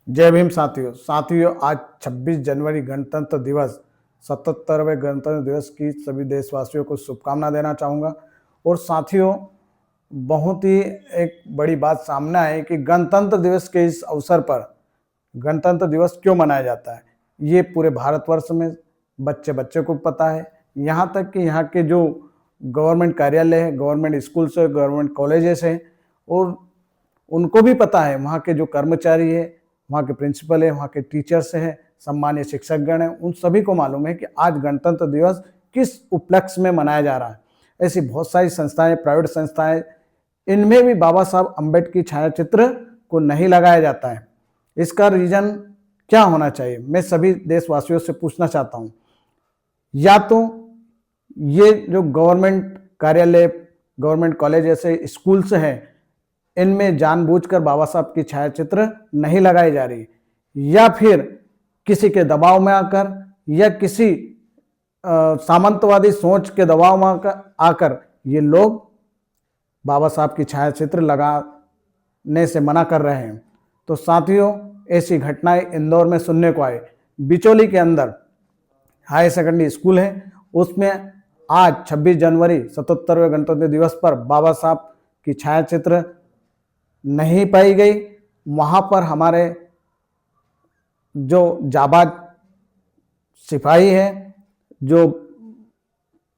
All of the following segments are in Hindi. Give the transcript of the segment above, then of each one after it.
जय भीम साथियों, आज 26 जनवरी गणतंत्र दिवस 77वें गणतंत्र दिवस की सभी देशवासियों को शुभकामना देना चाहूँगा। और साथियों, बहुत ही एक बड़ी बात सामने आई कि गणतंत्र दिवस के इस अवसर पर गणतंत्र दिवस क्यों मनाया जाता है, ये पूरे भारतवर्ष में बच्चे बच्चे को पता है। यहाँ तक कि यहाँ के जो गवर्नमेंट कार्यालय है, गवर्नमेंट स्कूल्स है, गवर्नमेंट कॉलेजेस हैं, और उनको भी पता है, वहाँ के जो कर्मचारी है, वहाँ के प्रिंसिपल है, वहाँ के टीचर्स हैं, सम्मानीय शिक्षकगण हैं, उन सभी को मालूम है कि आज गणतंत्र दिवस किस उपलक्ष्य में मनाया जा रहा है। ऐसी बहुत सारी संस्थाएं, प्राइवेट संस्थाएं, इनमें भी बाबा साहब अम्बेडकर की छायाचित्र को नहीं लगाया जाता है। इसका रीजन क्या होना चाहिए, मैं सभी देशवासियों से पूछना चाहता हूँ। या तो ये जो गवर्नमेंट कार्यालय, गवर्नमेंट कॉलेज जैसे स्कूल्स हैं, इनमें जानबूझकर बाबा साहब की छायाचित्र नहीं लगाई जा रही, या फिर किसी के दबाव में आकर या किसी सामंतवादी सोच के दबाव में आकर ये लोग बाबा साहब की छायाचित्र लगाने से मना कर रहे हैं। तो साथियों, ऐसी घटनाएं इंदौर में सुनने को आए। बिचौली के अंदर हाई सेकेंडरी स्कूल है, उसमें आज 26 जनवरी 77वें गणतंत्र दिवस पर बाबा साहब की छायाचित्र नहीं पाई गई। वहाँ पर हमारे जो जाबाज सिपाही हैं, जो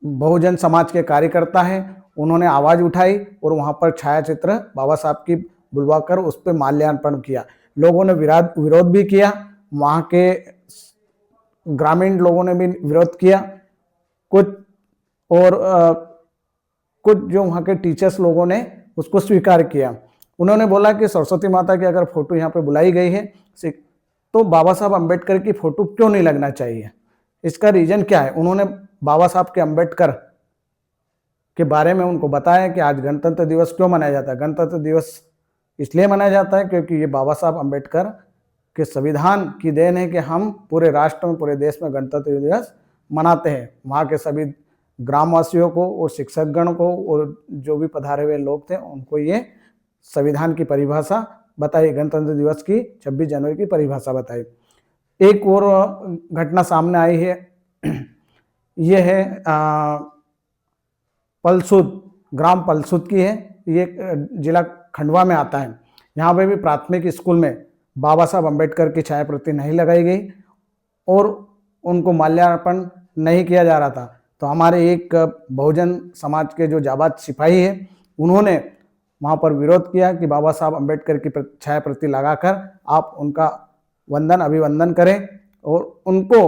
बहुजन समाज के कार्यकर्ता हैं, उन्होंने आवाज़ उठाई और वहाँ पर छायाचित्र बाबा साहब की बुलवाकर उस पर माल्यार्पण किया। लोगों ने विरोध भी किया, वहाँ के ग्रामीण लोगों ने भी विरोध किया, कुछ जो वहाँ के टीचर्स लोगों ने उसको स्वीकार किया। उन्होंने बोला कि सरस्वती माता की अगर फोटो यहाँ पे बुलाई गई है तो बाबा साहब अम्बेडकर की फोटो क्यों नहीं लगना चाहिए, इसका रीजन क्या है। उन्होंने बाबा साहब के अम्बेडकर के बारे में उनको बताया कि आज गणतंत्र दिवस क्यों मनाया जाता है। गणतंत्र दिवस इसलिए मनाया जाता है क्योंकि ये बाबा साहब अम्बेडकर के संविधान की देन है कि हम पूरे राष्ट्र में, पूरे देश में गणतंत्र दिवस मनाते हैं। वहाँ के सभी ग्रामवासियों को और शिक्षकगण को और जो भी पधारे हुए लोग थे, उनको ये संविधान की परिभाषा बताई, गणतंत्र दिवस की 26 जनवरी की परिभाषा बताई। एक और घटना सामने आई है, ये है पलसूद, ग्राम पलसूद की है, ये जिला खंडवा में आता है। यहाँ पे भी प्राथमिक स्कूल में बाबा साहब अम्बेडकर की छायाप्रति नहीं लगाई गई और उनको माल्यार्पण नहीं किया जा रहा था। तो हमारे एक बहुजन समाज के जो जाबाज सिपाही है, उन्होंने वहाँ पर विरोध किया कि बाबा साहब अम्बेडकर की छायाप्रति लगाकर आप उनका अभिवंदन करें और उनको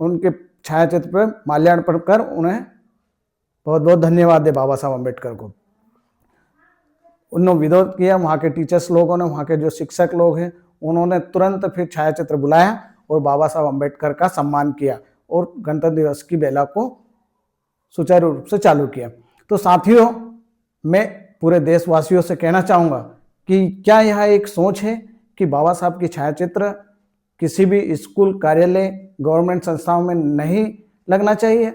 उनके छायाचित्र पर माल्यार्पण कर उन्हें बहुत बहुत धन्यवाद दे बाबा साहब अम्बेडकर को। उन्होंने विरोध किया। वहाँ के टीचर्स लोगों ने, वहाँ के जो शिक्षक लोग हैं, उन्होंने तुरंत फिर छायाचित्र बुलाया और बाबा साहब अम्बेडकर का सम्मान किया और गणतंत्र दिवस की बेला को सुचारू रूप से चालू किया। तो साथियों, मैं पूरे देशवासियों से कहना चाहूँगा कि क्या यह एक सोच है कि बाबा साहब की छायाचित्र किसी भी स्कूल, कार्यालय, गवर्नमेंट संस्थाओं में नहीं लगना चाहिए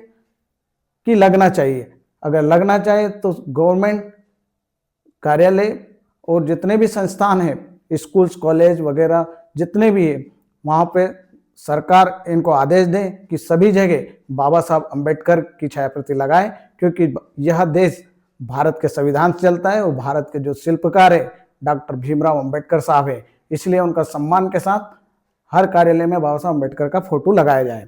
कि लगना चाहिए। अगर लगना चाहिए तो गवर्नमेंट कार्यालय और जितने भी संस्थान हैं, स्कूल्स, कॉलेज वगैरह जितने भी हैं, वहाँ पे सरकार इनको आदेश दे कि सभी जगह बाबा साहब अम्बेडकर की छायाप्रति लगाएं, क्योंकि यह देश भारत के संविधान से चलता है और भारत के जो शिल्पकार है डॉक्टर भीमराव अम्बेडकर साहब है, इसलिए उनका सम्मान के साथ हर कार्यालय में बाबा साहब अम्बेडकर का फोटो लगाया जाए।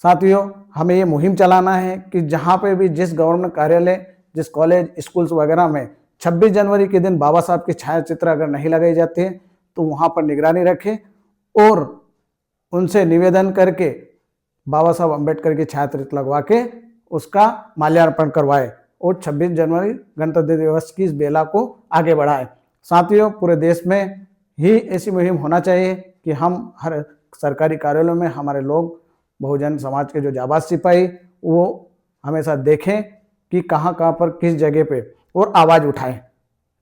साथियों, हमें ये मुहिम चलाना है कि जहाँ पे भी जिस गवर्नमेंट कार्यालय, जिस कॉलेज, स्कूल्स वगैरह में 26 जनवरी के दिन बाबा साहब की छायाचित्र अगर नहीं लगाई जाती है तो वहाँ पर निगरानी रखें और उनसे निवेदन करके बाबा साहब अम्बेडकर की छायाचित्र लगवा के उसका माल्यार्पण करवाए और 26 जनवरी गणतंत्र दिवस की इस बेला को आगे बढ़ाए। साथियों, पूरे देश में ही ऐसी मुहिम होना चाहिए कि हम हर सरकारी कार्यालयों में हमारे लोग, बहुजन समाज के जो जाबाज सिपाही, वो हमेशा देखें कि कहाँ कहाँ पर किस जगह पे और आवाज़ उठाएं।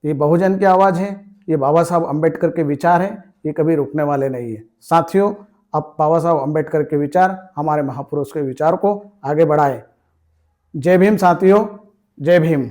ये बहुजन की आवाज़ है, ये बाबा साहब अम्बेडकर के विचार हैं, ये कभी रुकने वाले नहीं है। साथियों, अब बाबा साहब अम्बेडकर के विचार, हमारे महापुरुष के विचार को आगे बढ़ाएं। जय भीम साथियों, जय भीम।